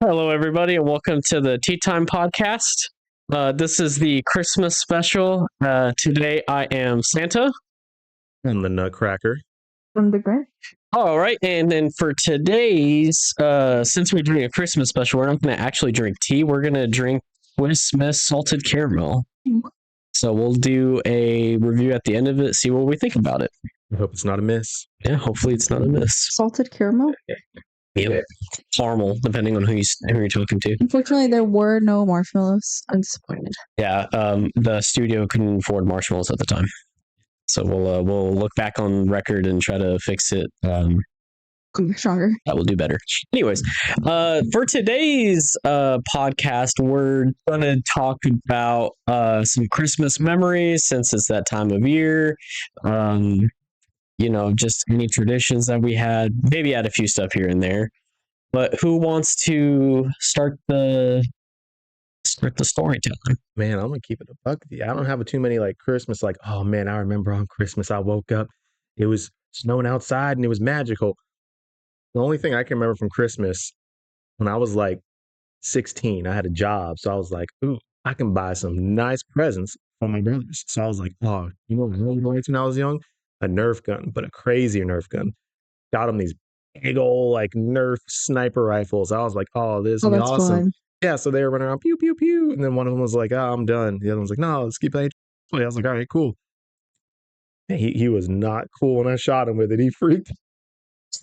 Hello, everybody, and welcome to the Tea Time Podcast. This is the Christmas special. Today, I am Santa. And the Nutcracker. From the Grinch. All right, and then for today's, since we're doing a Christmas special, we're not going to actually drink tea. We're going to drink Swiss Miss salted caramel. So we'll do a review at the end of it, see what we think about it. I hope it's not a miss. Yeah, hopefully it's not a miss. Salted caramel? Yep. Caramel, depending on who you're talking to. Unfortunately, there were no marshmallows. I'm disappointed. Yeah, the studio couldn't afford marshmallows at the time, so we'll look back on record and try to fix it. Stronger. That will do better. Anyways, for today's podcast, we're gonna talk about some Christmas memories since it's that time of year. Just any traditions that we had. Maybe add a few stuff here and there. But who wants to start the storytelling? Man, I'm gonna keep it a buck with you. I don't have too many like Christmas. Like, oh man, I remember on Christmas I woke up, it was snowing outside and it was magical. The only thing I can remember from Christmas when I was like 16, I had a job, so I was like, ooh, I can buy some nice presents for my brothers. So I was like, oh, you know what I really liked when I was young? A Nerf gun, but a crazier Nerf gun. Got them these big old like Nerf sniper rifles. I was like, oh, this is that's awesome. fun. Yeah, so they were running around pew pew pew, and then one of them was like, oh, I'm done. The other one's like, no, let's keep playing. I was like, all right, cool. And he was not cool when I shot him with it. He freaked.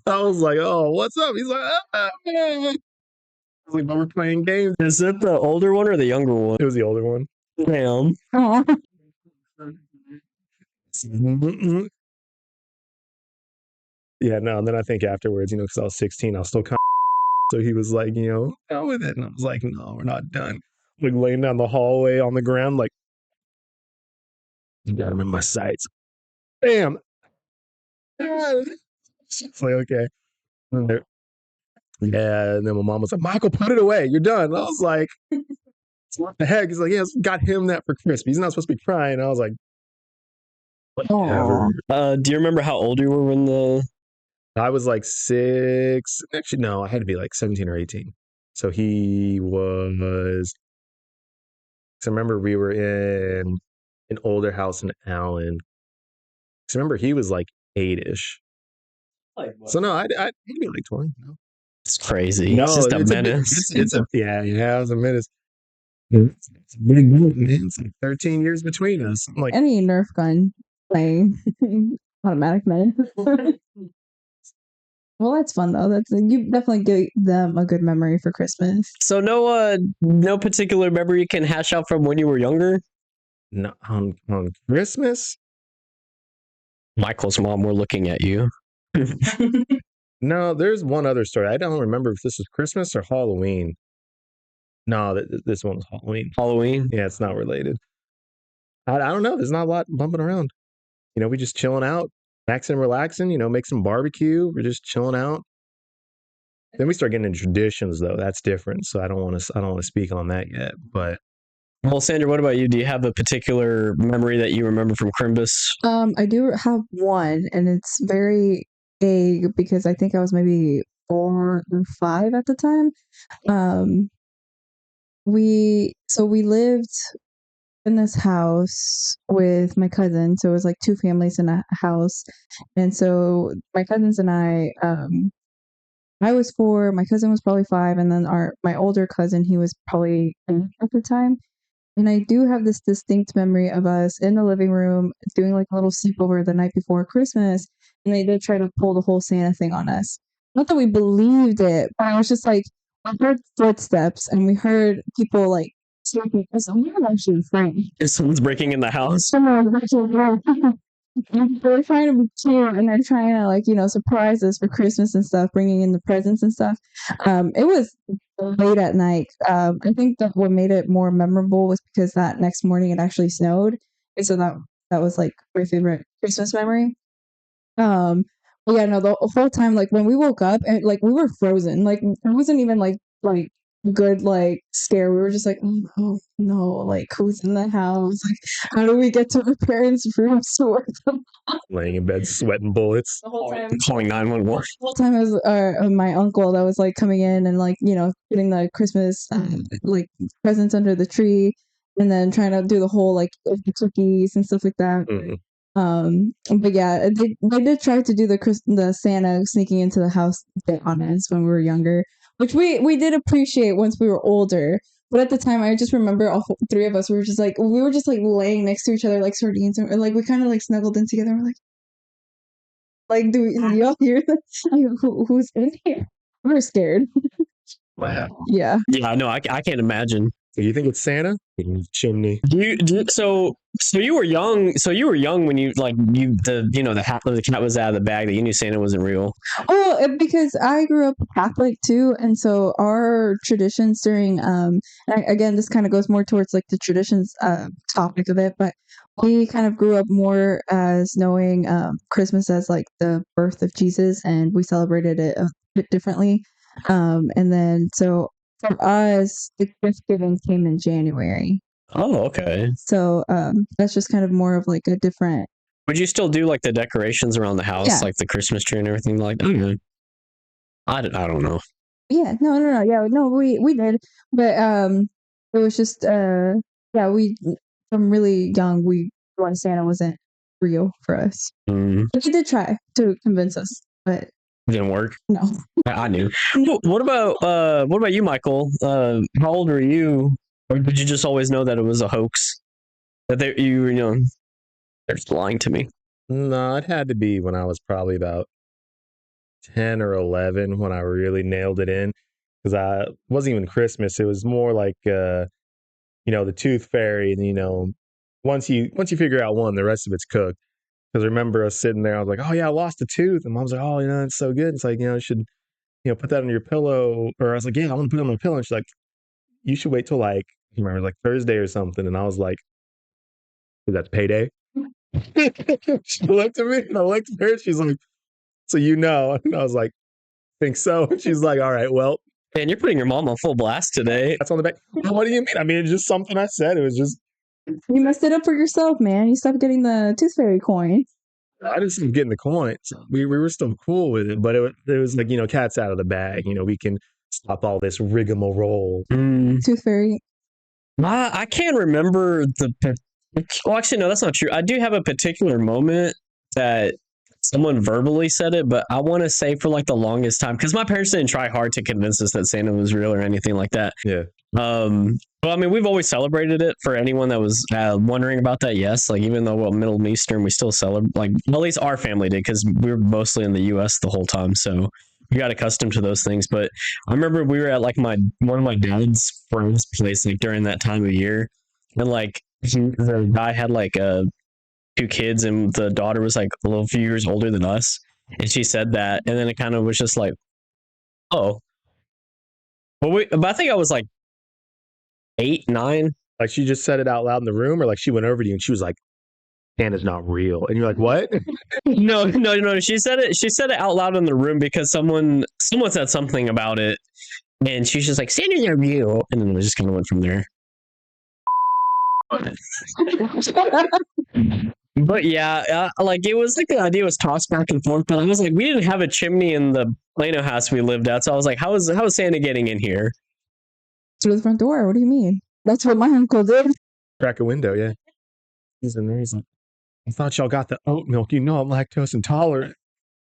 I was like, oh, what's up? He's like, I was like, but we're playing games. Is it the older one or the younger one? It was the older one. Damn. Yeah, no, and then I think afterwards, because I was 16, I was still kind of so he was like, go with it. And I was like, no, we're not done. Like laying down the hallway on the ground, like, you got him in my sights. Bam. It's like, okay. Yeah, and then my mom was like, Michael, put it away. You're done. And I was like, what the heck? He's like, yeah, got him that for Christmas. He's not supposed to be crying. I was like, whatever. Do you remember how old you were when I was like 6. Actually, no, I had to be like 17 or 18. So he was. So I remember we were in an older house in Allen. So I remember he was like 8-ish. So no, I'd be like 20. No. It's crazy. No, it's just a menace. Yeah, it was a menace. It's a big boat, man. It's like 13 years between us. I'm like, any Nerf gun playing automatic menace. Well, that's fun though. You definitely give them a good memory for Christmas. So no particular memory you can hash out from when you were younger? No, on Christmas? Michael's mom, we're looking at you. No, there's one other story. I don't remember if this was Christmas or Halloween. No, this one was Halloween. Halloween? Yeah, it's not related. I don't know. There's not a lot bumping around. We just chilling out, maxing, relaxing, make some barbecue. We're just chilling out. Then we start getting into traditions though. That's different. So I don't want to speak on that yet. But well, Sandra, what about you? Do you have a particular memory that you remember from Crimbus? I do have one, and it's very vague because I think I was maybe 4 or 5 at the time. We lived in this house with my cousin, so it was like 2 families in a house, and so my cousins and I was 4, my cousin was probably 5, and then my older cousin, he was probably 8 at the time. And I do have this distinct memory of us in the living room doing like a little sleepover the night before Christmas, and they did try to pull the whole Santa thing on us. Not that we believed it, but I was just like, we heard footsteps and we heard people like sleeping. So we were actually afraid. If someone's breaking in the house? Someone was actually they're trying to be cute and they're trying to surprise us for Christmas and stuff, bringing in the presents and stuff. It was late at night. I think that what made it more memorable was because that next morning it actually snowed, and so that was like my favorite Christmas memory. But yeah, no, the whole time, like when we woke up and like we were frozen, like it wasn't even like good like scare. We were just like, oh no, like who's in the house? Like, how do we get to our parents' rooms to work them? Laying in bed, sweating bullets. The whole time. Calling 911. Whole time it was my uncle that was like coming in and like putting the Christmas like presents under the tree, and then trying to do the whole like cookies and stuff like that. Mhm. But yeah, they did try to do the Santa sneaking into the house bit on us when we were younger, which we did appreciate once we were older. But at the time, I just remember three of us we were just like laying next to each other like sardines, and like we kind of like snuggled in together. We're like, do y'all hear that? Who's in here? We're scared. Wow. Yeah. Yeah, no, I can't imagine. So you think it's Santa? Chimney. So you were young. So you were young when the hat of the cat was out of the bag that you knew Santa wasn't real. Oh, because I grew up Catholic too, and so our traditions during again, this kind of goes more towards like the traditions topic of it, but we kind of grew up more as knowing Christmas as like the birth of Jesus, and we celebrated it a bit differently. And then so for us, the gift giving came in January. Oh, okay. So that's just kind of more of like a different. Would you still do like the decorations around the house, Yeah. like the Christmas tree and everything like that? Okay. I don't know. Yeah, no, yeah, no, we did, but it was just yeah, we from really young we when Santa wasn't real for us. But he did try to convince us, but Didn't work. no. I knew. What about you, Michael? How old were you, or did you just always know that it was a hoax? That you were young? They're just lying to me. No, it had to be when I was probably about 10 or 11 when I really nailed it in, because I wasn't even Christmas. It was more like the Tooth Fairy, and once you figure out one, the rest of it's cooked. Because I remember us sitting there, I was like, oh yeah, I lost a tooth, and Mom's like, oh, it's so good. It's like, you should put that on your pillow. Or I was like, yeah, I want to put it on my pillow. And she's like, you should wait till like, you remember, like Thursday or something. And I was like, is that payday? She looked at me and I looked at her. She's like, so and I was like, think so. And she's like, all right, well, Man, you're putting your mom on full blast today. that's on the back. What do you mean? I mean, it's just something I said. It was just, You messed it up for yourself, man. You stopped getting the Tooth Fairy coin. I just didn't getting the coins. We were still cool with it, but it was like, cat's out of the bag. We can stop all this rigmarole. Tooth Fairy. I can't remember well, actually, no, that's not true. I do have a particular moment that someone verbally said it, but I want to say for like the longest time, because my parents didn't try hard to convince us that Santa was real or anything like that. Yeah. But I mean, we've always celebrated it. For anyone that was wondering about that, yes, like even though we're Middle Eastern, we still celebrate. Like at least our family did, because we were mostly in the U.S. the whole time, so we got accustomed to those things. But I remember we were at like one of my dad's friends' place like during that time of year, and like the guy had like two kids, and the daughter was like a little few years older than us, and she said that, and then it kind of was just like, oh, but I think I was like 8, 9. Like she just said it out loud in the room, or like she went over to you and she was like, Santa's not real. And you're like, what? No. She said it out loud in the room because someone said something about it, and she's just like, Santa's not real, and then we just kind of went from there. But yeah, like it was like the idea was tossed back and forth, but I was like, we didn't have a chimney in the Plano house we lived at, so I was like, how is Santa getting in here? Through the front door. What do you mean? That's what my uncle did. Crack a window, yeah. He's in there. He's like, I thought y'all got the oat milk. I'm lactose intolerant.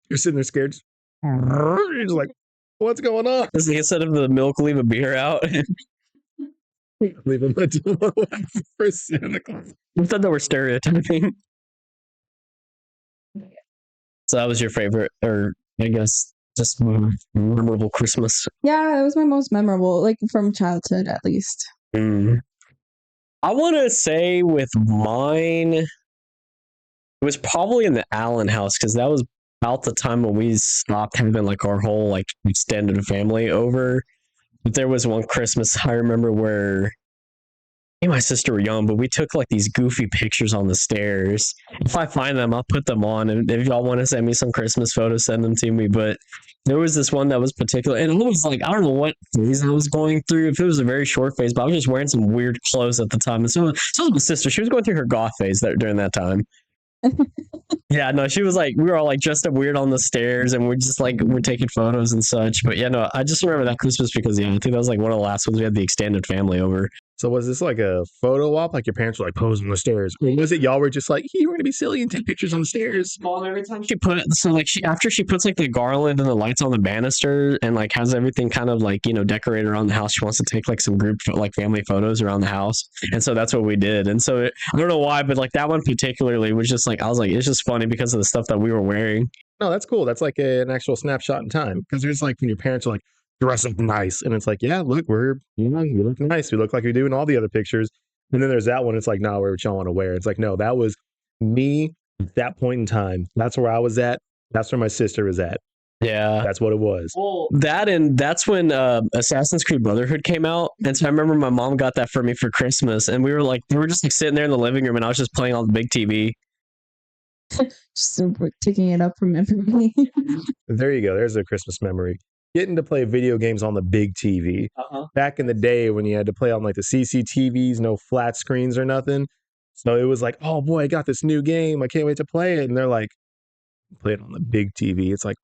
You're sitting there scared. You're just like, what's going on? Instead of the milk, leave a beer out. Leave him for Santa Claus. I thought that were stereotyping. So that was your favorite, or I guess just memorable Christmas. Yeah, it was my most memorable, like from childhood at least. I want to say with mine, it was probably in the Allen house, because that was about the time when we stopped having like our whole like extended family over. But there was one Christmas I remember where me and my sister were young, but we took like these goofy pictures on the stairs. If I find them, I'll put them on. And if y'all want to send me some Christmas photos, send them to me. But there was this one that was particular, and it was like I don't know what phase I was going through. If it was a very short phase, but I was just wearing some weird clothes at the time. And so was my sister. She was going through her goth phase during that time. Yeah, no, she was like, we were all like dressed up weird on the stairs, and we're just like we're taking photos and such. But yeah, no, I just remember that Christmas because I think that was like one of the last ones we had the extended family over. So was this like a photo op? Like your parents were like posing on the stairs? Or was it y'all were just like, hey, we're gonna be silly and take pictures on the stairs? Well, every time she after she puts like the garland and the lights on the banister and like has everything kind of like decorated around the house, she wants to take like some group like family photos around the house, and so that's what we did. And so I don't know why, but like that one particularly was just like I was like it's just funny because of the stuff that we were wearing. No, that's cool. That's like an actual snapshot in time. Because there's like when your parents are like, dress up nice. And it's like, yeah, look, we're young. We look nice. We look like we do in all the other pictures. And then there's that one. It's like, no, we're y'all want to wear. It's like, no, that was me at that point in time. That's where I was at. That's where my sister was at. Yeah. That's what it was. Well, that's when Assassin's Creed Brotherhood came out. And so I remember my mom got that for me for Christmas. And we were just like sitting there in the living room and I was just playing on the big TV. Just taking it up from everybody. There you go. There's a Christmas memory. Getting to play video games on the big TV. Back in the day when you had to play on like the CCTVs, no flat screens or nothing. So it was like, oh boy, I got this new game. I can't wait to play it. And they're like, play it on the big TV. It's like,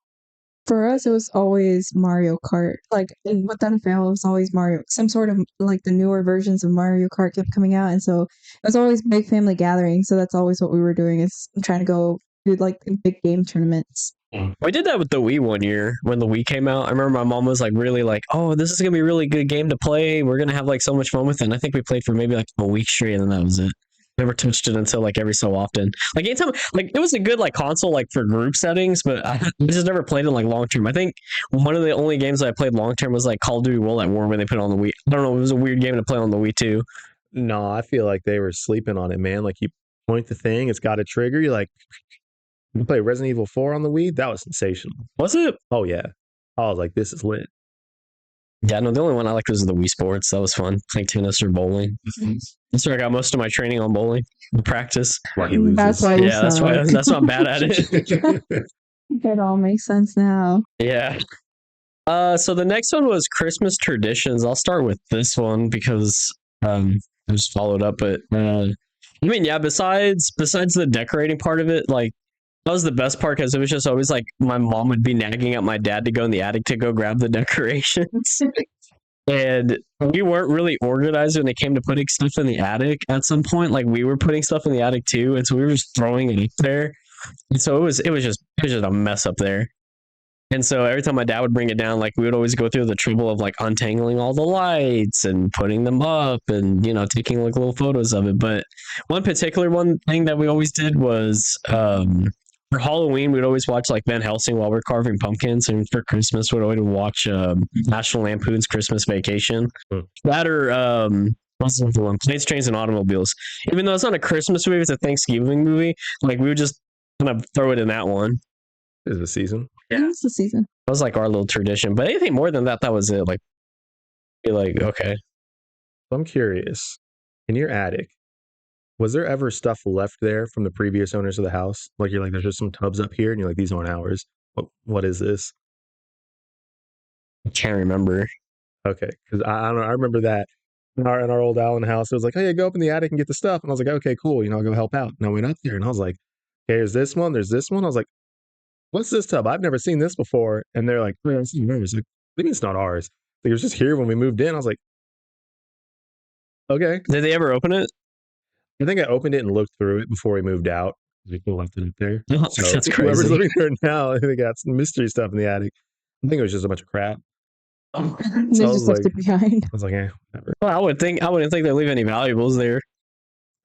For us, it was always Mario Kart. Like with NFL, it was always Mario. Some sort of like the newer versions of Mario Kart kept coming out, and so it was always big family gatherings. So that's always what we were doing is trying to go do like big game tournaments. We did that with the Wii one year when the Wii came out. I remember my mom was like really like, oh, this is gonna be a really good game to play. We're gonna have like so much fun with it. And I think we played for maybe like a week straight, and then that was it. Never touched it until like every so often. Like anytime, like it was a good like console like for group settings, but I just never played it like long term. I think one of the only games I played long term was like Call of Duty World at War when they put it on the Wii. I don't know, it was a weird game to play on the Wii too. no, I feel like they were sleeping on it, man. Like you point the thing, it's got a trigger. You're like, you play Resident Evil 4 on the Wii? That was sensational. Was it? Oh yeah. I was like, this is lit. Yeah, no, the only one I liked was the Wii Sports. That was fun. Playing tennis or bowling. That's where I got most of my training on bowling practice. Why he loses. That's why. Yeah, that's why I'm bad at it. It all makes sense now. Yeah. So the next one was Christmas traditions. I'll start with this one because I just followed up. But I mean, yeah. Besides the decorating part of it, like that was the best part because it was just always like my mom would be nagging at my dad to go in the attic to go grab the decorations. And we weren't really organized when it came to putting stuff in the attic at some point. Like we were putting stuff in the attic too, and so we were just throwing it up there. And so it was just a mess up there. And so every time my dad would bring it down, like we would always go through the trouble of like untangling all the lights and putting them up and taking like little photos of it. But one thing that we always did was for Halloween, we'd always watch like Van Helsing while we're carving pumpkins, and for Christmas, we'd always watch National Lampoon's Christmas Vacation. That or what's the other one? Planes, Trains, and Automobiles. Even though it's not a Christmas movie, it's a Thanksgiving movie. Like we would just kind of throw it in that one. Is the season? Yeah, it's the season. That was like our little tradition. But anything more than that, that was it. Like, be like, okay. I'm curious. In your attic, was there ever stuff left there from the previous owners of the house? Like you're like, there's just some tubs up here, and you're like, these aren't ours. What is this? I can't remember. Okay, because I don't know. I remember that in our old Allen house. It was like, hey, go up in the attic and get the stuff. And I was like, okay, cool. I'll go help out. And I went up there, and I was like, okay, there's this one. There's this one. I was like, what's this tub? I've never seen this before. And they're like, it's not ours. Like, what do you mean it's not ours? Like, it was just here when we moved in. I was like, okay. Did they ever open it? I think I opened it and looked through it before we moved out. We still left it up there. Oh, So that's whoever's crazy. living there now, they got some mystery stuff in the attic. I think it was just a bunch of crap. They I just was left like- it behind. I was like, whatever. Well, I wouldn't think they leave any valuables there.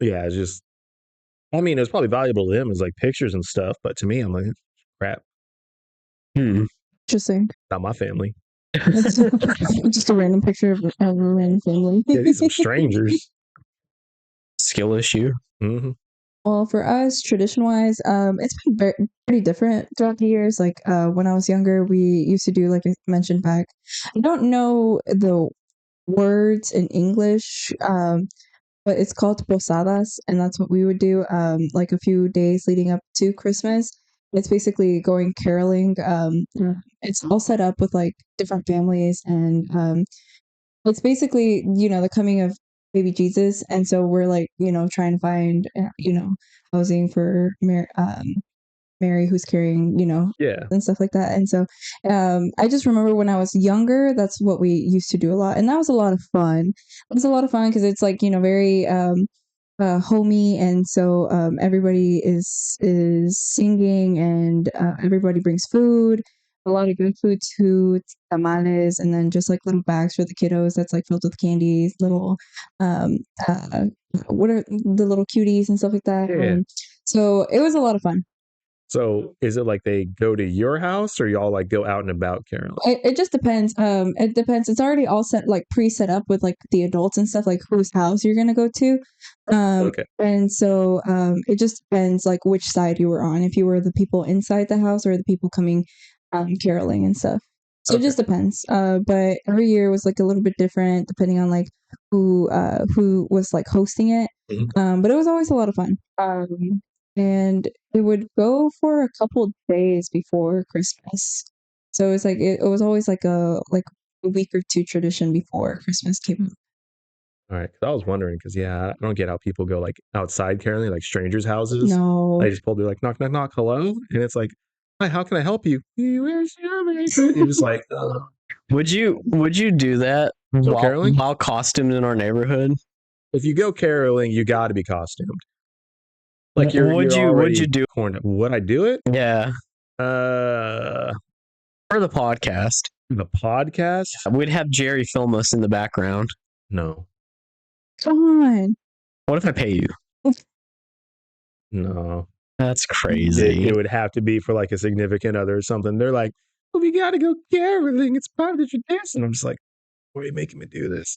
Yeah, it's just, I mean, it was probably valuable to them as like pictures and stuff, but to me, I'm like, crap, Interesting. not my family. Just a random picture of a random family. Yeah, these some strangers. Skill issue. hmm Well, for us, tradition-wise, it's been pretty different throughout the years. Like when I was younger, we used to do, like I mentioned back, I don't know the words in English, but it's called posadas, and that's what we would do. Like a few days leading up to Christmas, it's basically going caroling. It's all set up with like different families, and it's basically the coming of baby Jesus, and so we're like trying to find housing for Mary who's carrying, Yeah. and stuff like that. And so I just remember when I was younger, that's what we used to do a lot. And that was a lot of fun. It was a lot of fun because it's like, very homey. And so everybody is singing, and everybody brings food, a lot of good food too, tamales, and then just like little bags for the kiddos that's like filled with candies, little um what are the little cuties and stuff like that. Yeah. So it was a lot of fun. So is it like they go to your house or y'all like go out and about, Carol? It just depends. It depends. It's already all set, like pre-set up with like the adults and stuff, like whose house you're gonna go to. Okay. And so it just depends like which side you were on. If you were the people inside the house or the people coming caroling and stuff. So it just depends. But every year was like a little bit different depending on like who was like hosting it. Mhm. But it was always a lot of fun. And it would go for a couple days before Christmas. So it's like it was always like a week or two tradition before Christmas came up. All right. 'Cause I was wondering because I don't get how people go like outside caroling, like strangers' houses. No. They just pull through like knock, knock, knock, hello, and it's like, hi, how can I help you? Where's your America? You're just like, Would you do that Go caroling? while costumed in our neighborhood? If you go caroling, you got to be costumed. Like you're would you already do? cornered up. Would I do it? Yeah, Uh, for the podcast, the podcast? we'd have Jerry film us in the background. No, Come on. What if I pay you? no. That's crazy. It would have to be for like a significant other or something. They're like, well, we got to go caroling. It's part of the tradition. I'm just like, why are you making me do this?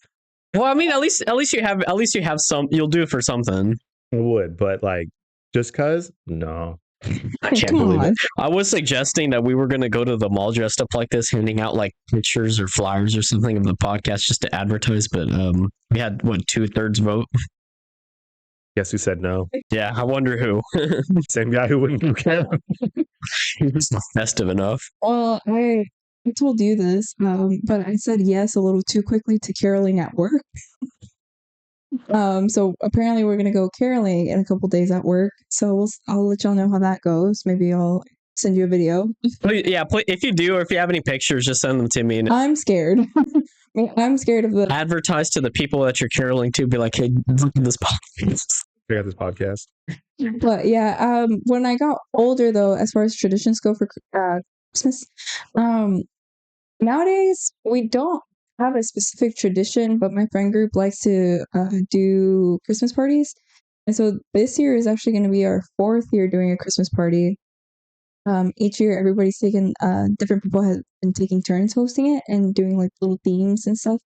Well, I mean, at least you have some. You'll do it for something. I would, but like, just cause? No. I can't Come believe on. it. I was suggesting that we were going to go to the mall dressed up like this, handing out like pictures or flyers or something of the podcast just to advertise. But we had what 2/3 vote. Guess who said no? Yeah, I wonder who. Same guy who wouldn't go caroling. He's not festive enough. Well, I told you this, but I said yes a little too quickly to caroling at work. So apparently we're gonna go caroling in a couple days at work. So I'll let y'all know how that goes. Maybe I'll send you a video. Yeah, if you do, or if you have any pictures, just send them to me. And I'm scared. I'm scared of the. advertise to the people that you're caroling to. Be like, hey, look at this podcast. Check out this podcast. But yeah, when I got older though, as far as traditions go for Christmas, nowadays we don't have a specific tradition, but my friend group likes to do Christmas parties. And so this year is actually going to be our 4th year doing a Christmas party. Each year, everybody's taken, different people have been taking turns hosting it and doing like little themes and stuff.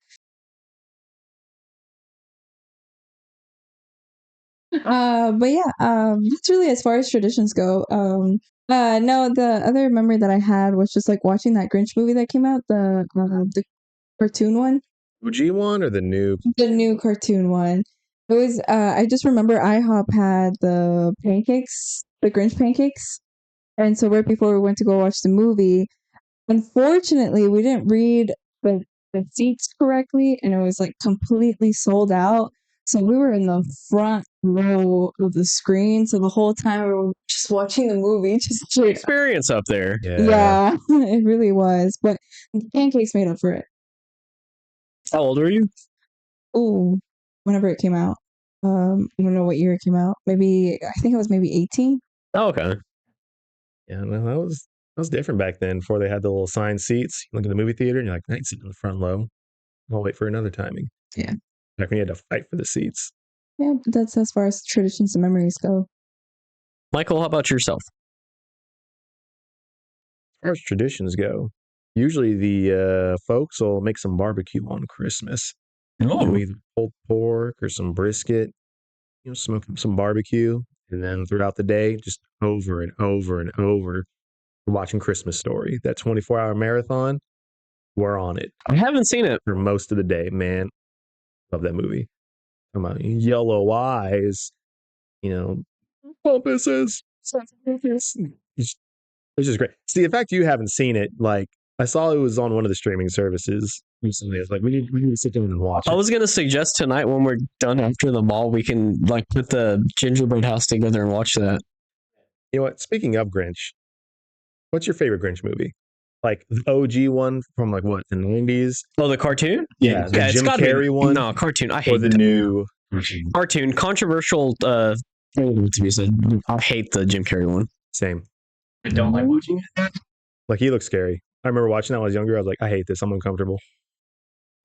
But yeah, that's really as far as traditions go. No, the other memory that I had was just like watching that Grinch movie that came out, the cartoon one. OG one or the new? The new cartoon one. It was I just remember IHOP had the pancakes, the Grinch pancakes. And so right before we went to go watch the movie, unfortunately we didn't read the seats correctly, and it was like completely sold out. So we were in the front row of the screen. So the whole time we were just watching the movie, just straight. Experience up there. Yeah, it really was. But the pancakes made up for it. How old were you? Ooh, whenever it came out. I don't know what year it came out. Maybe I think it was maybe 18. Oh, okay. Yeah, no, that was different back then. Before they had the little signed seats. You look at the movie theater and you're like, I ain't sitting in the front row. I'll wait for another timing. Yeah. Back when you had to fight for the seats. Yeah, but that's as far as traditions and memories go. Michael, how about yourself? As far as traditions go, usually the folks will make some barbecue on Christmas. Either pulled pork or some brisket, smoke some barbecue. And then throughout the day, just over and over and over, we're watching Christmas Story. That 24-hour marathon, we're on it I haven't seen it. for most of the day, man. Love that movie. yellow eyes, pumpuses. It's just great. See, the fact you haven't seen it, like I saw it was on one of the streaming services recently. It's like we need to sit down and watch I it. was gonna suggest tonight when we're done after the mall, we can like put the gingerbread house together and watch that. You know what? Speaking of Grinch, what's your favorite Grinch movie? Like the OG one from like what, the 90s? Oh, the cartoon? Yeah, the it's Jim gotta be- Carrey one? No, cartoon. I Or hate the the new cartoon. Controversial. To be said, I hate the Jim Carrey one. same. I don't like watching it. Like he looks scary. I remember watching that when I was younger. I was like, I hate this. I'm uncomfortable.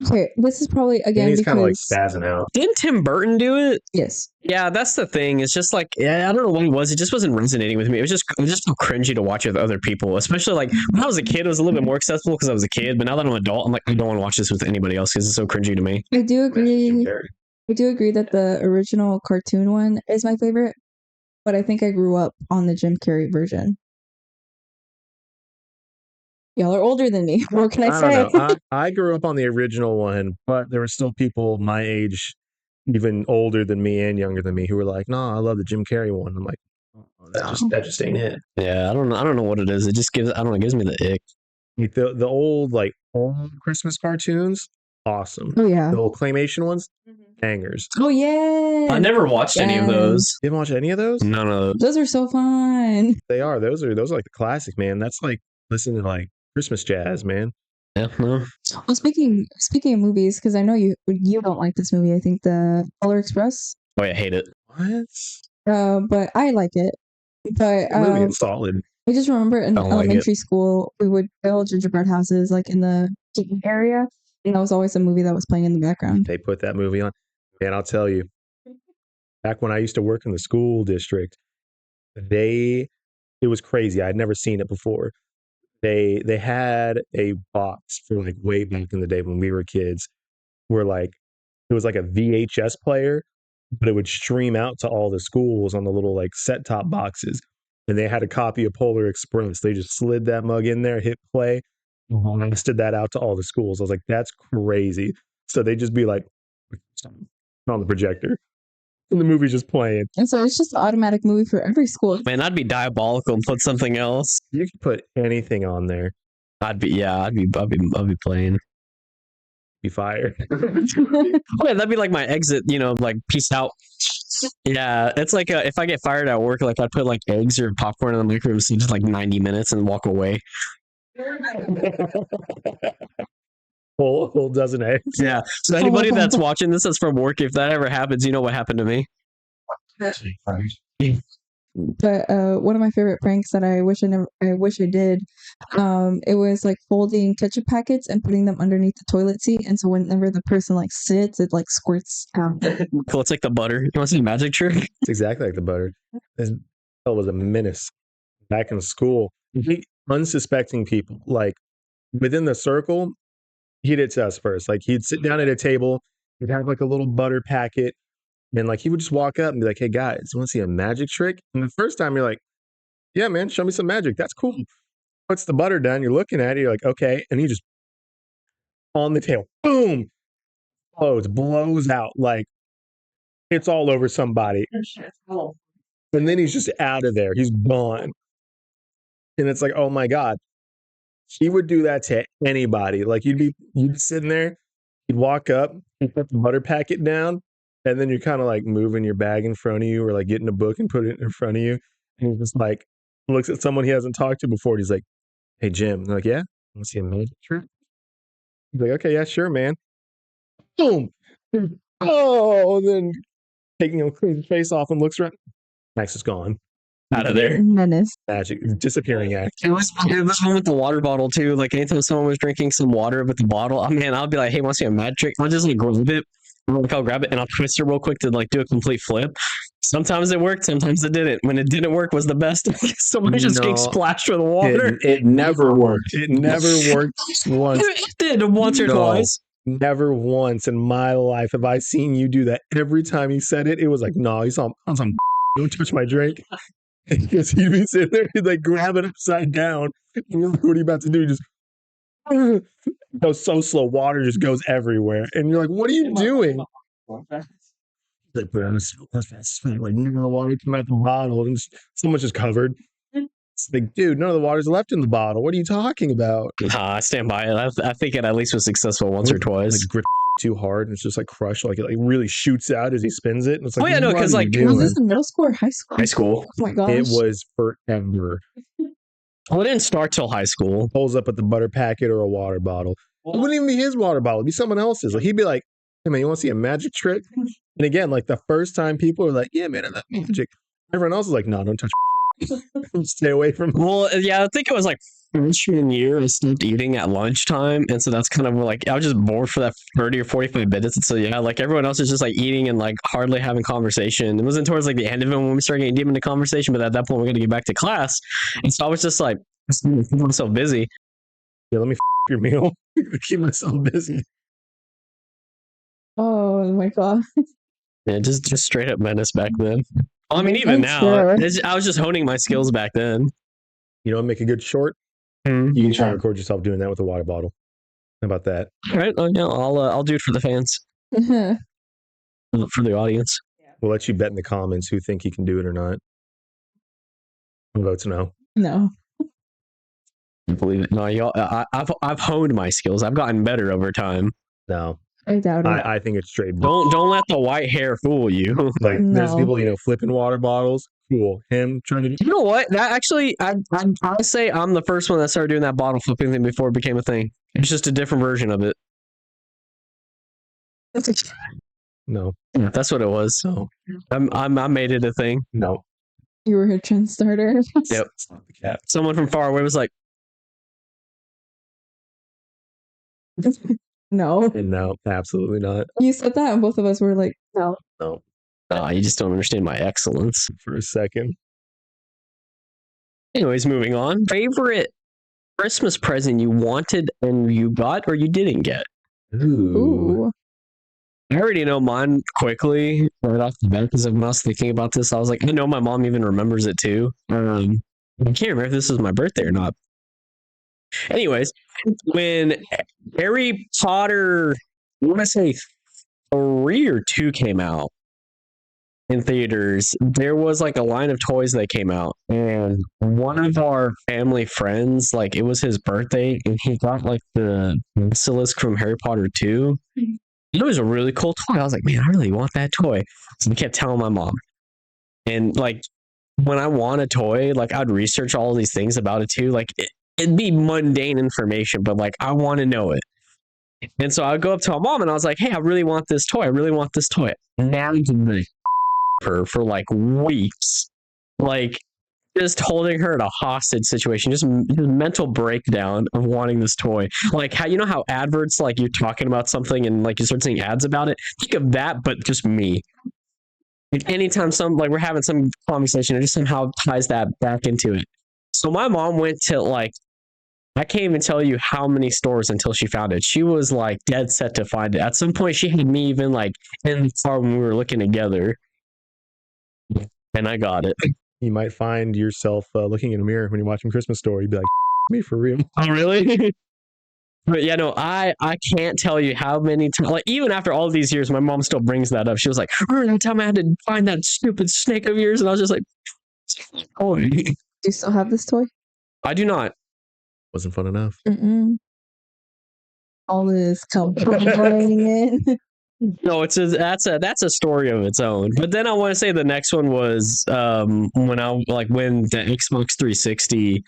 Okay, this is probably And again he's kind of like because spazzing out. Didn't Tim Burton do it? yes, Yeah, that's the thing. It's just like, yeah, I don't know what it was. It just wasn't resonating with me. It was just so cringy to watch with other people, especially like when I was a kid. It was a little bit more accessible because I was a kid. But now that I'm an adult, I'm like, I don't want to watch this with anybody else because it's so cringy to me. I do agree. Jim Carrey. I do agree that the original cartoon one is my favorite, but I think I grew up on the Jim Carrey version. Y'all are older than me. What can I say? don't know. I grew up on the original one, but there were still people my age, even older than me and younger than me, who were like, "No, I love the Jim Carrey one." I'm like, that just ain't it. Yeah, I don't know what it is. It just gives, I don't know, it gives me the ick. Like the old Christmas cartoons, awesome. Oh yeah. The old claymation ones, bangers. Oh yeah. I never watched any of those. You haven't watched any of those? None of those. Those are so fun. They are. Those are like the classic, man. That's like listening to like Christmas jazz, man. Yeah, no. Well, speaking of movies, because I know you don't like this movie. I think the Polar Express. Oh, yeah, I hate it. What? But I like it. But The movie is solid. I just remember in Don't like it. elementary school, we would build gingerbread houses like in the kitchen area, and that was always a movie that was playing in the background. They put that movie on. Man, I'll tell you. Back when I used to work in the school district, it was crazy. I'd never seen it before. They had a box for like way back in the day when we were kids, where like it was like a VHS player, but it would stream out to all the schools on the little like set top boxes. And they had a copy of Polar Express. They just slid that mug in there, hit play, blasted that out to all the schools. I was like, that's crazy. So they just be like on the projector. And the movie's just playing. And so it's just an automatic movie for every school. Man, I'd be diabolical and put something else. You can put anything on there. I'd be playing. Be fired. Oh, yeah, that'd be like my exit, like peace out. Yeah, it's like if I get fired at work, like I'd put like eggs or popcorn in the microwave, so just like 90 minutes and walk away. Whole dozen eggs. Yeah. So anybody that's watching this that's from work, if that ever happens, you know what happened to me. But one of my favorite pranks that I wish I did, it was like folding ketchup packets and putting them underneath the toilet seat, and so whenever the person like sits, it like squirts out. Cool, it's like the butter. You want to see a magic trick? It's exactly like the butter. That was a menace back in school. Unsuspecting people, like within the circle, he did to us first. Like he'd sit down at a table, he'd have like a little butter packet, and like he would just walk up and be like, "Hey guys, you want to see a magic trick?" And the first time you're like, "Yeah, man, show me some magic. That's cool." Puts the butter down, you're looking at it, you're like, "Okay," and he just on the tail, boom, blows out like it's all over somebody. And then he's just out of there. He's gone. And it's like, oh my God. He would do that to anybody. Like you'd be sitting there, you'd walk up, you'd put the butter packet down, and then you're kind of like moving your bag in front of you or like getting a book and put it in front of you. And he's just like looks at someone he hasn't talked to before. And he's like, "Hey Jim." They're like, "Yeah, want to see a magic trick?" He's like, "Okay, yeah, sure, man." Boom. Oh, then cleans his face off and looks around. Max is gone. Out of there. Menace. Magic. Disappearing act. It was one with the water bottle too. Like anytime someone was drinking some water with the bottle, I'll be like, "Hey, want to see a magic trick?" I'll just like grab it. Like I'll grab it and I'll twist it real quick to like do a complete flip. Sometimes it worked, sometimes it didn't. When it didn't work was the best. Someone just getting splashed with water. It never worked. It never worked once. It did once or No. twice. Never once in my life have I seen you do that. Every time he said it, it was like, "No, he's on some don't touch my drink." Because he'd be sitting there, he'd like grab it upside down. And you're like, "What are you about to do?" He just goes so slow, water just goes everywhere. And you're like, "What are you doing?" Like, but that's fast. Like, none of the water came out the bottle, and so much is covered. It's like, dude, none of the water's left in the bottle. What are you talking about? I stand by it. I think it at least was successful once or twice. Like, grip too hard, and it's just like crushed. Like, it like really shoots out as he spins it. And it's like, Oh, yeah, no, what 'cause, are you like, Was doing? this in middle school or high school? High school. Oh my gosh. It was forever. Well, it didn't start till high school. Pulls up at the butter packet or a water bottle. It wouldn't even be his water bottle. It'd be someone else's. Like, he'd be like, hey, man, you want to see a magic trick? And again, like the first time people are like, yeah, man, I love magic. Everyone else is like, no, don't touch my shit. Stay away from Well, yeah, I think it was like freshman year. I stopped eating at lunchtime, and so that's kind of like I was just bored for that 30 or 45 minutes. And so yeah, like everyone else is just like eating and like hardly having conversation. It wasn't towards like the end of it when we started getting deep into conversation, but at that point we're gonna get back to class, and so I was just like keep myself busy. Yeah, let me up your meal. Keep myself busy. Oh my god. Yeah, just straight up menace back then. Well, I mean, even I'm now, sure. I was just honing my skills back then. You know what make a good short? You can try and record yourself doing that with a water bottle. How about that? All right, oh, yeah, I'll do it for the fans, for the audience. We'll let you bet in the comments who think he can do it or not. Who votes no? No. I believe it. No, y'all, I've honed my skills. I've gotten better over time. No. I doubt it. I think it's straight. bull. Don't let the white hair fool you. Like, there's No. people, flipping water bottles. Cool. Him trying to do. You know what? That actually, I'll say I'm the first one that started doing that bottle flipping thing before it became a thing. It's just a different version of it. No. Yeah, that's what it was. No. I made it a thing. No. You were a trend starter. Yep. It's not the cat. Someone from far away was like, No. And no, absolutely not. You said that and both of us were like, no. No. "Nah, you just don't understand my excellence." For a second. Anyways, moving on. Favorite Christmas present you wanted and you got or you didn't get? Ooh. Ooh. I already know mine quickly right off the bat because when I was thinking about this, I was like, I know my mom even remembers it too. I can't remember if this was my birthday or not. Anyways, when Harry Potter, I want to say 3 or 2 came out in theaters, there was like a line of toys that came out, and one of our family friends, like it was his birthday, and he got like the basilisk from Harry Potter 2. It was a really cool toy. I was like, man, I really want that toy. So I kept telling my mom. And like when I want a toy, like I'd research all these things about it too. Like it'd be mundane information, but like I want to know it. And so I'd go up to my mom and I was like, hey, I really want this toy. I really want this toy. Nagging the her for like weeks. Like just holding her in a hostage situation, just mental breakdown of wanting this toy. Like how how adverts, like you're talking about something and like you start seeing ads about it. Think of that, but just me. Like anytime we're having some conversation, it just somehow ties that back into it. So my mom went to like I can't even tell you how many stores until she found it. She was like dead set to find it. At some point, she had me even like in the car when we were looking together, and I got it. You might find yourself looking in a mirror when you're watching Christmas Story. You'd be like, me for real. Oh, really? But yeah, no, I can't tell you how many times, like even after all these years, my mom still brings that up. She was like, remember that time I had to find that stupid snake of yours? And I was just like, oh, Do you still have this toy? I do not. Wasn't fun enough. Mm-mm. All this complaining. No, that's a story of its own. But then I want to say the next one was when the Xbox 360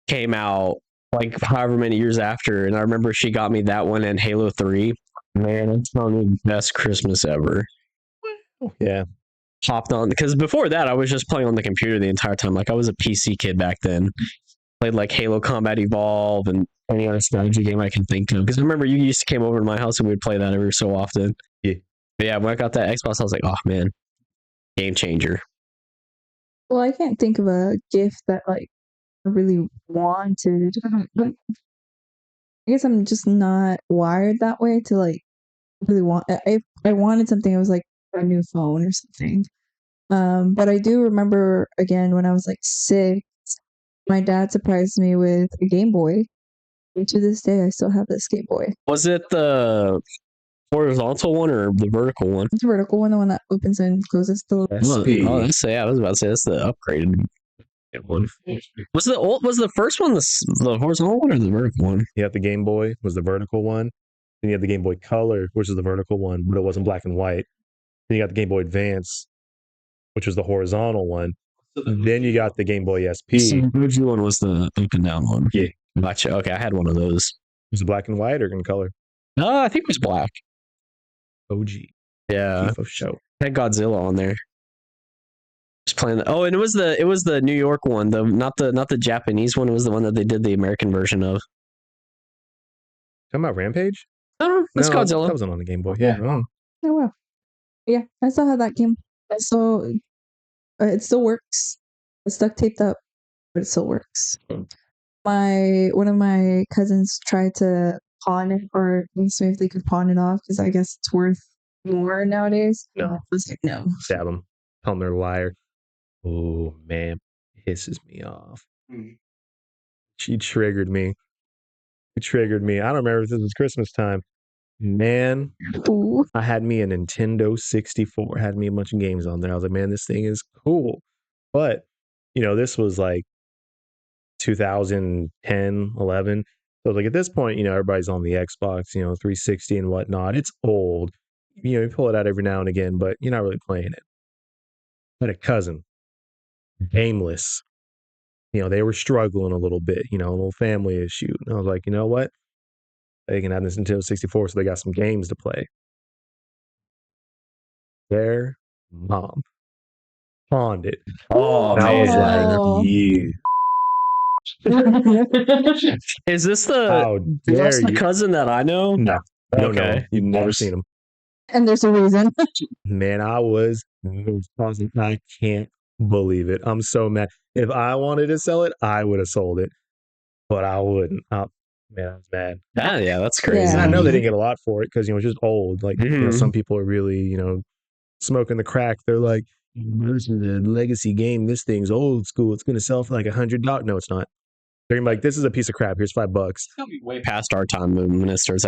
came out, like however many years after, and I remember she got me that one and Halo 3. Man, I'm telling you, best Christmas ever. Yeah. Hopped on because before that I was just playing on the computer the entire time. Like I was a PC kid back then. Played like Halo Combat Evolve and any other strategy game I can think of. Because I remember you used to come over to my house and we'd play that every so often. Yeah. But yeah, when I got that Xbox, I was like, oh man, game changer. Well, I can't think of a gift that like I really wanted. I guess I'm just not wired that way to like really want. If I wanted something, it was like a new phone or something. But I do remember again when I was like 6, my dad surprised me with a Game Boy. And to this day, I still have this Game Boy. Was it the horizontal one or the vertical one? It's a vertical one, the one that opens and closes the. SP. Oh, that's I was about to say that's the upgraded one. Was the first one the horizontal one or the vertical one? You have the Game Boy was the vertical one. Then you have the Game Boy Color, which is the vertical one, but it wasn't black and white. Then you got the Game Boy Advance, which was the horizontal one. Then you got the Game Boy SP. So the OG one was the up and down one. Yeah. Gotcha. Okay, I had one of those. Was it black and white or in color? I think it was black. OG. Yeah, FIFA show. I had Godzilla on there. Just playing. Oh, and it was the New York one, not the Japanese one. It was the one that they did the American version of. Talking about Rampage? Oh, it's No, Godzilla. That wasn't on the Game Boy. Yeah. Oh. Oh wow. Yeah, I still have that game. I still, it still works. It's duct taped up, but it still works. One of my cousins tried to pawn it or asked me if they could pawn it off because I guess it's worth more nowadays. No. I was like, no. Stab them. Tell them they're a liar. Oh, man. Pisses me off. She triggered me. It triggered me. I don't remember if this was Christmas time. Man, Ooh. I had me a Nintendo 64. Had me a bunch of games on there. I was like, man, this thing is cool. But, this was like 2010, 11. So like at this point, everybody's on the Xbox, 360 and whatnot. It's old. You pull it out every now and again, but you're not really playing it. But a cousin, Aimless, they were struggling a little bit, a little family issue. And I was like, you know what? They can have this Nintendo 64, so they got some games to play. Their mom pawned it. Oh, And I was man. like, you. Is this How is dare this the you? cousin that I know? No, you don't know Okay. him. You've never seen him. And there's a reason. Man, I was I can't believe it. I'm so mad. If I wanted to sell it, I would have sold it, but I wouldn't. Man, I was mad. Yeah, that's crazy. And I know they Yeah. didn't get a lot for it because it's just old. Like Mhm. some people are really smoking the crack. They're like, this is a legacy game. This thing's old school. It's gonna sell for like $100. No, it's not. They're gonna be like, this is a piece of crap. Here's $5. It's gonna be way past our time when it starts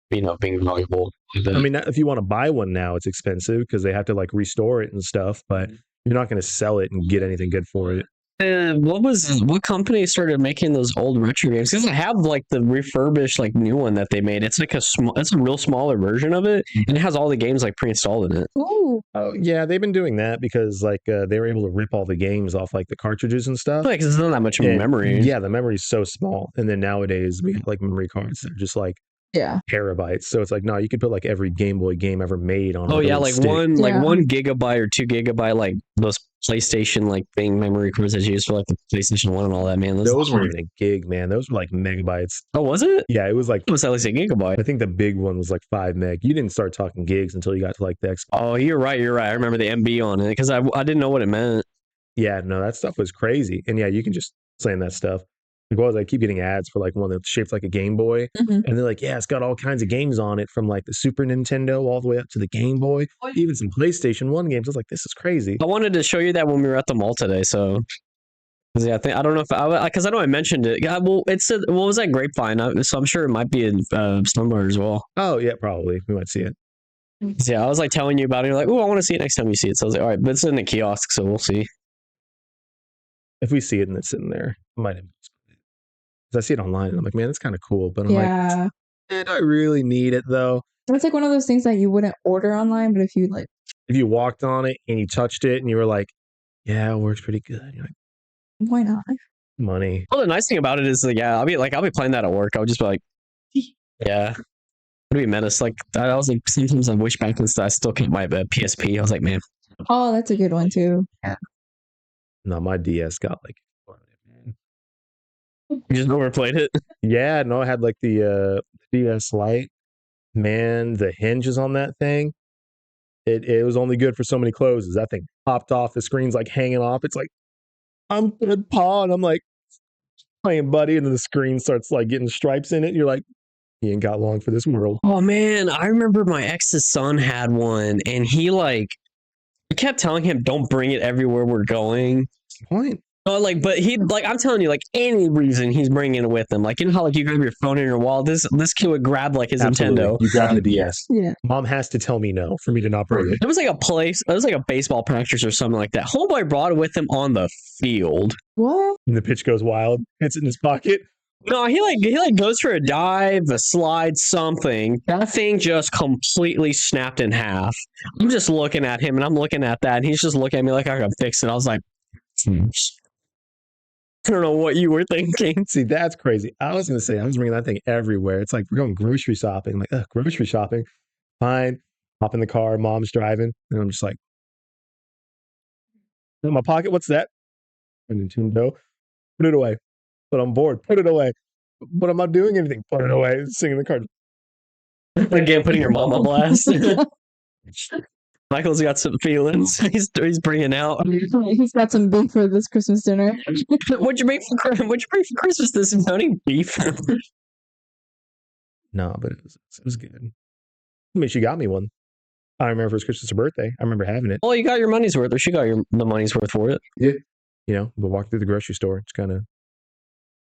being valuable. I mean, if you want to buy one now, it's expensive because they have to like restore it and stuff. But you're not going to sell it and get anything good for it. What company started making those old retro games? Because I have like the refurbished like new one that they made. It's like it's a real smaller version of it, and it has all the games like pre-installed in it. Ooh. Oh yeah, they've been doing that because like they were able to rip all the games off like the cartridges and stuff. Like it's not that much of a And, memory. Yeah, the memory's so small. And then nowadays we have like memory cards that are just like Yeah. terabytes. So it's like, no, you could put like every Game Boy game ever made on. Oh like, a yeah, little like stick. Yeah. 1 gigabyte or 2 gigabyte, like those PlayStation like thing memory cards that you use for like the PlayStation 1 and all that, man. Those weren't even a gig, man. Those were like megabytes. Oh, was it? Yeah, it was like It was at least a gigabyte. I think the big one was like 5 meg. You didn't start talking gigs until you got to like the Xbox. Oh, you're right. I remember the MB on it because I didn't know what it meant. Yeah, no, that stuff was crazy. And yeah, you can just saying that stuff. Because I keep getting ads for like one that's shaped like a Game Boy. Mhm. And they're like, yeah, it's got all kinds of games on it from like the Super Nintendo all the way up to the Game Boy, even some PlayStation 1 games. I was like, this is crazy. I wanted to show you that when we were at the mall today. So, 'cause, yeah, I don't know if because I know I mentioned it. Yeah, well, it said what was that Grapevine? So I'm sure it might be in somewhere as well. Oh, yeah, probably. We might see it. So, yeah, I was like telling you about it. You're like, oh, I want to see it next time you see it. So I was like, all right, but it's in the kiosk, so we'll see. If we see it and it's sitting there, I might have. Because I see it online and I'm like, man, that's kind of cool. But I'm like, Yeah. do I really need it though? It's like one of those things that you wouldn't order online, but if you like, If you walked on it and you touched it and you were like, yeah, it works pretty good. You're like, why not? money. Well, the nice thing about it is, like, yeah, I'll be playing that at work. I'll just be like, yeah, it'd be menace. Like, I was like, sometimes I wish back and stuff. I still keep my PSP. I was like, man, Oh, that's a good one too. No, my DS got like, you just overplayed it. yeah, no, I had like the DS Lite. Man, the hinges on that thing, it was only good for so many closes. That thing popped off. The screen's like hanging off. It's like, I'm good, paw. And I'm like, playing buddy. And then the screen starts like getting stripes in it. You're like, he ain't got long for this world. Oh man, I remember my ex's son had one, and he like, I kept telling him, don't bring it everywhere we're going. Point. Oh, like, but he like I'm telling you, like any reason he's bringing it with him. Like you know how like you grab your phone in your wallet. This kid would grab like his Absolutely. Nintendo. You grab the DS. Yeah. Mom has to tell me no for me to not bring it. It was like a place. It was like a baseball practice or something like that. Homeboy brought it with him on the field. What? And the pitch goes wild. It's in his pocket. No, he goes for a dive, a slide, something. That thing just completely snapped in half. I'm just looking at him and I'm looking at that, and he's just looking at me like I can fix it. I was like, I don't know what you were thinking. See, that's crazy. I was going to say, I was bringing that thing everywhere. It's like we're going grocery shopping. I'm like, ugh, grocery shopping. Fine. Hop in the car. Mom's driving. And I'm just like, in my pocket, what's that? A Nintendo. Put it away. But I'm bored. Put it away. But I'm not doing anything. Put it away. Singing the card. Again, putting your mom on blast. Michael's got some feelings. He's bringing out. He's got some beef for this Christmas dinner. What'd you bring for Christmas this morning? Beef. No, but it was good. I mean, she got me one. I remember it was Christmas or birthday. I remember having it. Well, you got your money's worth, or she got the money's worth for it. You know, but walk through the grocery store. It's kind of.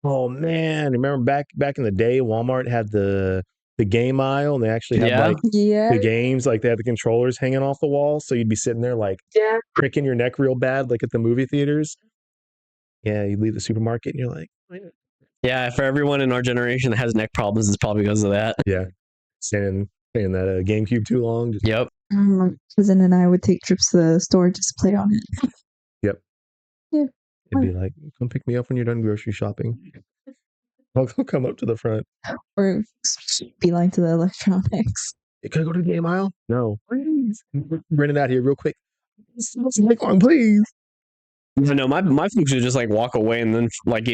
Oh man! Remember back in the day, Walmart had the game aisle, and they actually had Yeah. like Yeah. the games, like they had the controllers hanging off the wall, so you'd be sitting there like pricking your neck real bad, like at the movie theaters. Yeah, you leave the supermarket and you're like, Yeah, for everyone in our generation that has neck problems, it's probably because of that. yeah, standing in that GameCube too long. Just, Yep. My cousin and I would take trips to the store just to play on it. it'd be like, come pick me up when you're done grocery shopping. I'll come up to the front. Or beeline to the electronics. Hey, can I go to the game aisle? No, please. Rent it out here real quick. Take one, please. No, my folks would just like walk away and then like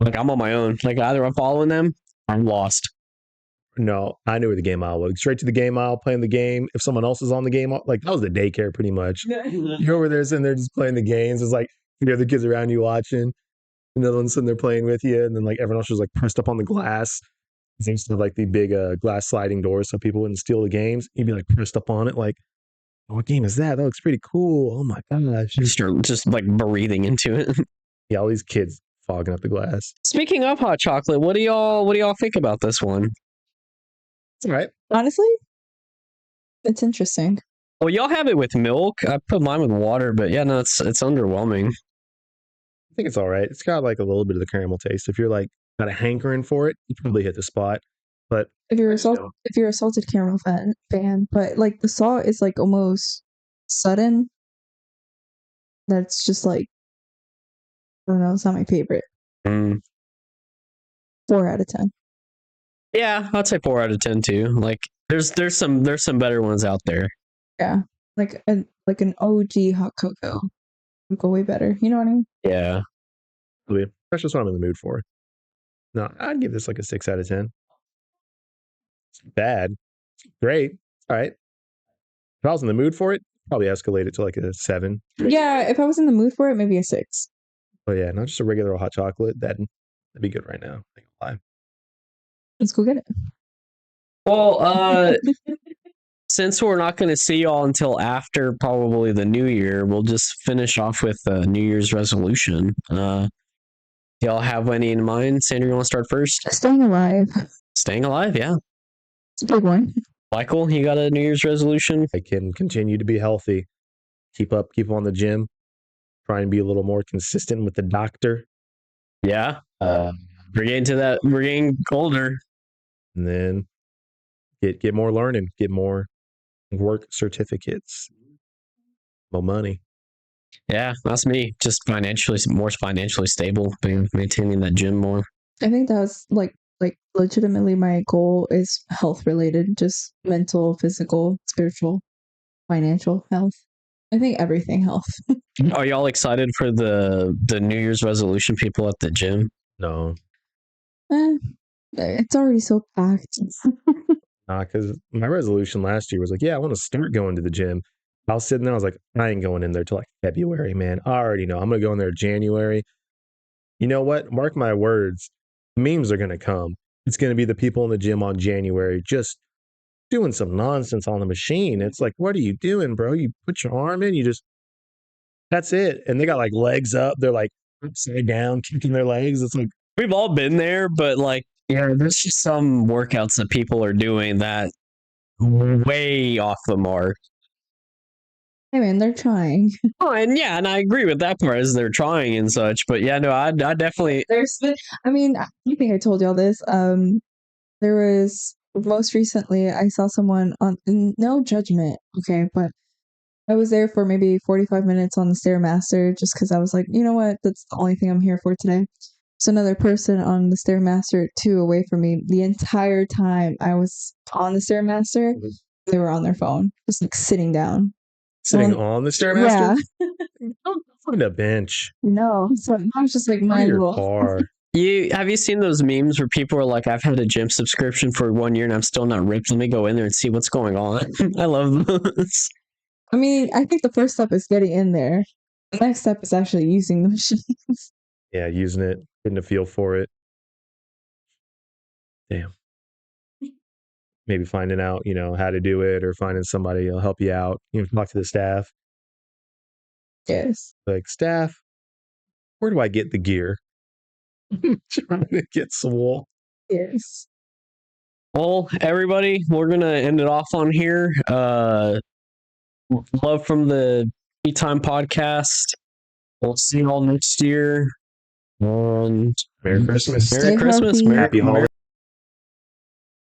like I'm on my own. Like either I'm following them, I'm lost. No, I knew where the game aisle was. Straight to the game aisle, playing the game. If someone else is on the game, like that was the daycare pretty much. You're over there sitting there just playing the games. It's like the other kids around you watching, and the other one's sitting there playing with you, and then like everyone else was like pressed up on the glass. They used to have like the big glass sliding doors so people wouldn't steal the games. You'd be like pressed up on it, like, oh, what game is that? That looks pretty cool. Oh my gosh. Just like breathing into it. Yeah, all these kids fogging up the glass. Speaking of hot chocolate, what do y'all think about this one? It's all right. Honestly, it's interesting. Well, y'all have it with milk. I put mine with water, but yeah, no, it's underwhelming. I think it's all right. It's got like a little bit of the caramel taste. If you're like got a hankering for it, you probably hit the spot. But If you're still. if you're a salted caramel fan, but like the salt is like almost sudden. That's just like, I don't know, it's not my favorite. Mm. 4 out of 10. Yeah, I'd say 4 out of 10 too. Like there's some better ones out there. Yeah, like an OG hot cocoa would go way better. You know what I mean? Yeah. That's just what I'm in the mood for. No, I'd give this like a 6 out of 10. It's bad. Great. All right. If I was in the mood for it, probably escalate it to like a 7. Yeah, if I was in the mood for it, maybe a 6. But yeah, not just a regular hot chocolate. That'd be good right now. I ain't gonna lie. Let's go get it. Well, since we're not going to see y'all until after probably the new year, we'll just finish off with a New Year's resolution. Y'all have any in mind? Sandra, you want to start first? Staying alive. Staying alive, yeah. It's a big one. Michael, you got a New Year's resolution? I can continue to be healthy. Keep on the gym. Try and be a little more consistent with the doctor. Yeah. We're getting to that. We're getting older. And then get more learning, get more work certificates, more money. Yeah, that's me. Just more financially stable, maintaining that gym more. I think that was like legitimately my goal is health related, just mental, physical, spiritual, financial health. I think everything health. Are y'all excited for the New Year's resolution people at the gym? No, It's already so packed. because my resolution last year was like, yeah, I want to start going to the gym. I was sitting there, I was like, I ain't going in there till like February, man. I already know. I'm going to go in there January. You know what? Mark my words. Memes are going to come. It's going to be the people in the gym on January just doing some nonsense on the machine. It's like, what are you doing, bro? You put your arm in, that's it. And they got like legs up. They're like upside down, kicking their legs. It's like, We've all been there, but like, yeah, there's just some workouts that people are doing that way off the mark. Hey man, they're trying. Oh, and yeah, and I agree with that part as they're trying and such. But yeah, no, I definitely. I mean, I think I told y'all this. There was most recently I saw someone on no judgment, okay, but I was there for maybe 45 minutes on the Stairmaster just because I was like, you know what, that's the only thing I'm here for today. So another person on the Stairmaster 2 away from me the entire time I was on the Stairmaster, they were on their phone, just like sitting down. sitting So, on the Stairmaster. yeah, Don't find a bench. no. So I was just like, Go to my your little. car. Have you seen those memes where people are like, "I've had a gym subscription for 1 year and I'm still not ripped. Let me go in there and see what's going on." I love those. I mean, I think the first step is getting in there. The next step is actually using the machine. Yeah, using it, getting a feel for it. Damn. Maybe finding out, how to do it, or finding somebody who'll help you out. Talk to the staff. Yes. Like, staff, where do I get the gear? Trying to get swole. Yes. Well, everybody, we're gonna end it off on here. Love from the Tea Time Podcast. We'll see you all next year. And Merry Christmas. Merry Stay Christmas. healthy. Happy holidays.